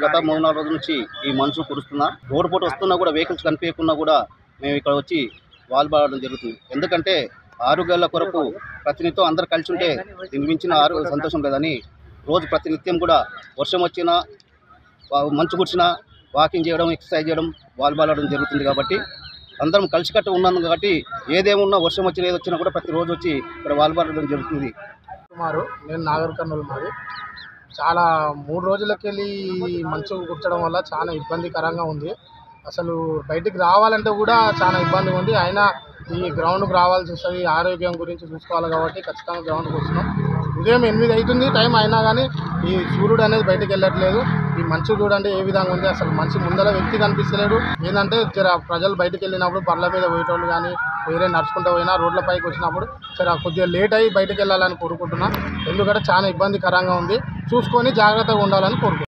గత 3-4 రోజుల నుంచి ఈ మంచు కురుస్తున్నా రోడ్డు పూట వస్తున్నా కూడా వెహికల్స్ కనిపించకుండా కూడా మేము ఇక్కడ వచ్చి వాల్ బాడడం జరుగుతుంది. ఎందుకంటే ఆరోగ్యాల కొరకు ప్రతినిత్యం అందరు కలిసి ఉంటే దీని మించిన సంతోషం లేదని రోజు ప్రతినిత్యం కూడా వర్షం వచ్చినా మంచు కురిసినా వాకింగ్ చేయడం, ఎక్సర్సైజ్ చేయడం, వాల్ బాడడం జరుగుతుంది. కాబట్టి అందరం కలిసికట్టు ఉన్నాం కాబట్టి ఏదేమున్నా వర్షం వచ్చినా ఏది వచ్చినా కూడా ప్రతిరోజు వచ్చి ఇక్కడ వాల్ బాడడం జరుగుతుంది. నేను నాగర్ కర్నూలు మాది. చాలా 3 రోజులకెళ్ళి మంచు కుర్చడం వల్ల చాలా ఇబ్బందికరంగా ఉంది. అసలు బయటికి రావాలంటే కూడా చాలా ఇబ్బందిగా ఉంది. అయినా ఈ గ్రౌండ్కి రావాల్సి వస్తుంది, ఆరోగ్యం గురించి చూసుకోవాలి కాబట్టి ఖచ్చితంగా గ్రౌండ్కి వస్తున్నాం. ఉదయం 8 అవుతుంది టైం, అయినా కానీ ఈ సూర్యుడు అనేది బయటికి వెళ్ళట్లేదు. ఈ మంచు చూడండి ఏ విధంగా ఉంది. అసలు మంచి ముందర వ్యక్తి కనిపిస్తలేడు. ఏంటంటే ప్రజలు బయటికి వెళ్ళినప్పుడు బర్ల మీద పోయేటోళ్ళు కానీ వేరే నడుచుకుంటూ పోయినా రోడ్ల పైకి వచ్చినప్పుడు కొద్దిగా లేట్ అయ్యి బయటికి వెళ్ళాలని కోరుకుంటున్నా. ఎందుకంటే చాలా ఇబ్బందికరంగా ఉంది. చూసుకొని జాగ్రత్తగా ఉండాలని కోరుకుంటున్నాను.